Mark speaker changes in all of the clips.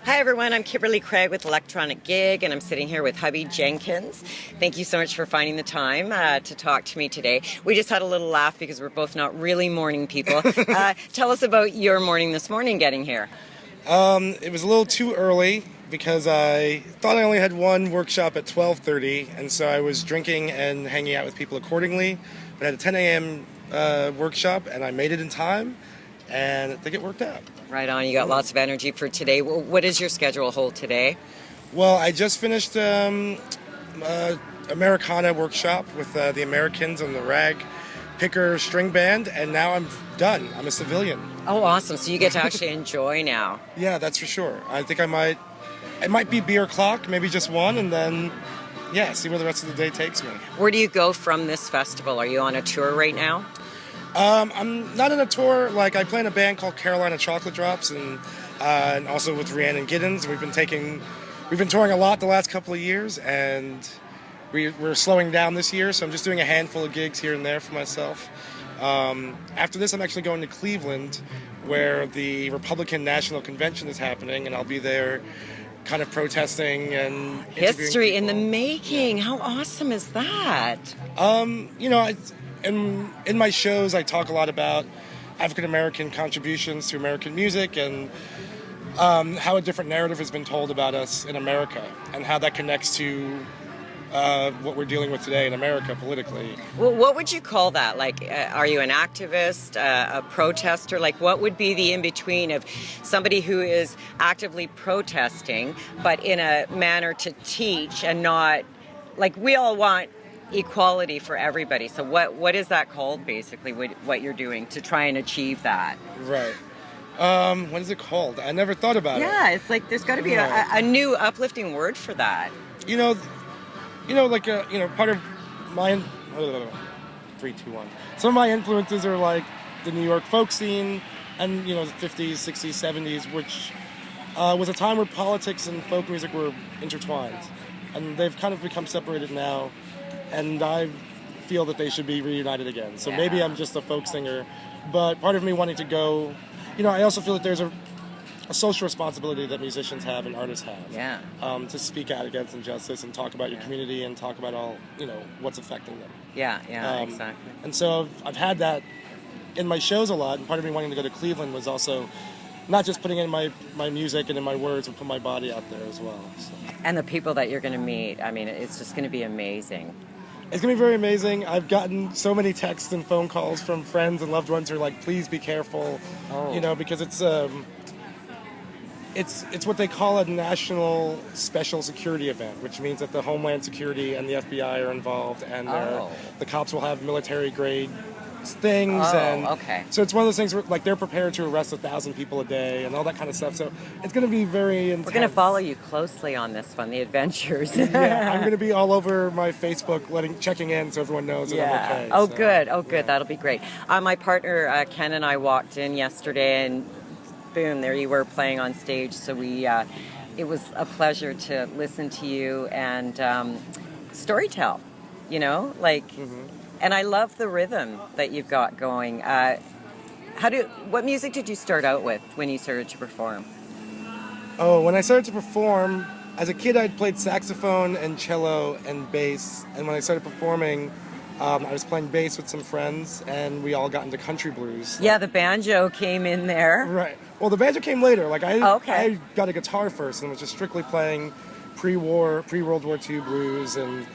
Speaker 1: Hi everyone, I'm Kimberly Craig with Electronic Gig, and I'm sitting here with Hubby Jenkins. Thank you so much for finding the time to talk to me today. We just had a little laugh because we're both not really morning people. Tell us about your morning this morning getting here.
Speaker 2: It was a little too early because I thought I only had one workshop at 12:30, and so I was drinking and hanging out with people accordingly. But I had a 10 a.m. Workshop, and I made it in time, and I think it worked out.
Speaker 1: Right on, you got lots of energy for today. What does your schedule hold today?
Speaker 2: Well, I just finished Americana workshop with the Americans and the Rag Picker String Band, and now I'm done. I'm a civilian.
Speaker 1: Oh, awesome. So you get to actually enjoy now.
Speaker 2: Yeah, that's for sure. I think it might be beer o'clock, maybe just one, and then, yeah, see where the rest of the day takes me.
Speaker 1: Where do you go from this festival? Are you on a tour right now?
Speaker 2: I'm not on a tour. Like, I play in a band called Carolina Chocolate Drops, and also with Rhiannon Giddens. We've been touring a lot the last couple of years, and we're slowing down this year, so I'm just doing a handful of gigs here and there for myself. After this, I'm actually going to Cleveland, where the Republican National Convention is happening, and I'll be there kind of protesting and
Speaker 1: History in the
Speaker 2: people.
Speaker 1: making. How awesome is that?
Speaker 2: In my shows, I talk a lot about African-American contributions to American music and how a different narrative has been told about us in America and how that connects to what we're dealing with today in America politically.
Speaker 1: Well, what would you call that? Like, are you an activist, a protester? Like, what would be the in-between of somebody who is actively protesting, but in a manner to teach and not, like, we all want equality for everybody. So what is that called, basically, what you're doing to try and achieve that?
Speaker 2: Right. What is it called? I never thought about it.
Speaker 1: Yeah, it's like there's got to be a new uplifting word for that.
Speaker 2: Part of my 3, 2, 1. Some of my influences are like the New York folk scene and the 50s, 60s, 70s, which was a time where politics and folk music were intertwined, and they've kind of become separated now. And I feel that they should be reunited again. So maybe I'm just a folk singer, but part of me wanting to go, I also feel that there's a social responsibility that musicians have and artists have. To speak out against injustice and talk about your community and talk about all, what's affecting them.
Speaker 1: Exactly.
Speaker 2: And so I've had that in my shows a lot, and part of me wanting to go to Cleveland was also not just putting in my music and in my words, but put my body out there as well. So.
Speaker 1: And the people that you're going to meet, I mean, it's just going to be amazing.
Speaker 2: It's going to be very amazing. I've gotten so many texts and phone calls from friends and loved ones who are like, please be careful, because it's what they call a national special security event, which means that the Homeland Security and the FBI are involved, and the cops will have military grade things. So it's one of those things where they're prepared to arrest 1,000 people a day and all that kind of stuff. So it's going to be very intense.
Speaker 1: We're going to follow you closely on this one, the adventures.
Speaker 2: Yeah, I'm going to be all over my Facebook checking in so everyone knows that I'm okay.
Speaker 1: Good. That'll be great. My partner Ken and I walked in yesterday, and boom, there you were playing on stage. So it was a pleasure to listen to you and storytell, And I love the rhythm that you've got going. What music did you start out with when you started to perform?
Speaker 2: Oh, when I started to perform, as a kid I'd played saxophone and cello and bass, and when I started performing, I was playing bass with some friends, and we all got into country blues.
Speaker 1: Yeah, the banjo came in there.
Speaker 2: Right. Well, the banjo came later. I got a guitar first and was just strictly playing pre-World War II blues, and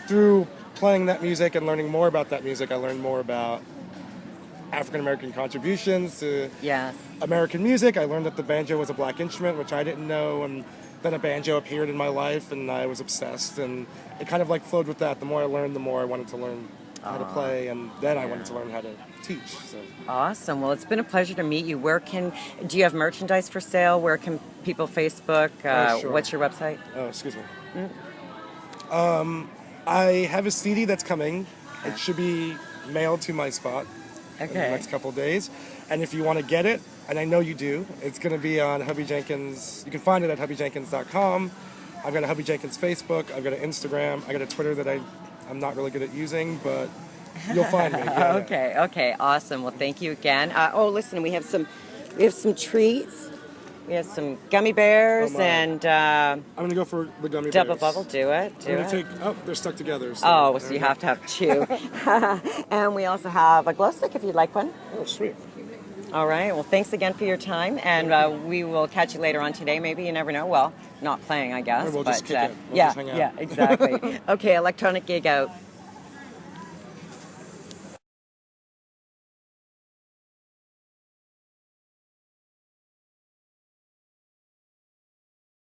Speaker 2: through playing that music and learning more about that music, I learned more about African-American contributions to American music. I learned that the banjo was a black instrument, which I didn't know, and then a banjo appeared in my life, and I was obsessed, and it kind of flowed with that. The more I learned, the more I wanted to learn how to play, and then I wanted to learn how to teach. So. Awesome.
Speaker 1: Well, it's been a pleasure to meet you. Do you have merchandise for sale? Where can people Facebook?
Speaker 2: Sure.
Speaker 1: What's your website?
Speaker 2: Oh, excuse me. I have a CD that's coming. It should be mailed to my spot in the next couple of days. And if you want to get it, and I know you do, it's going to be on Hubby Jenkins. You can find it at hubbyjenkins.com. I've got a Hubby Jenkins Facebook. I've got an Instagram. I got a Twitter that I'm not really good at using, but you'll find me.
Speaker 1: Okay, awesome. Well, thank you again. Listen, we have some treats. We have some gummy bears
Speaker 2: Oh, my.
Speaker 1: and
Speaker 2: I'm gonna go for the gummy
Speaker 1: double
Speaker 2: bears.
Speaker 1: bubble. Do it.
Speaker 2: I'm
Speaker 1: Do
Speaker 2: gonna
Speaker 1: it.
Speaker 2: take. Oh, they're stuck together. So
Speaker 1: Oh, so
Speaker 2: there
Speaker 1: you
Speaker 2: we
Speaker 1: have
Speaker 2: go.
Speaker 1: to have two. And we also have a glow stick if you'd like one.
Speaker 2: Oh, sweet.
Speaker 1: All right. Well, thanks again for your time, and we will catch you later on today. Maybe, you never know. Well, not playing, I guess.
Speaker 2: Or we'll
Speaker 1: but
Speaker 2: just kick it. We'll
Speaker 1: yeah,
Speaker 2: just hang out.
Speaker 1: yeah, exactly. Okay, electronic gig out.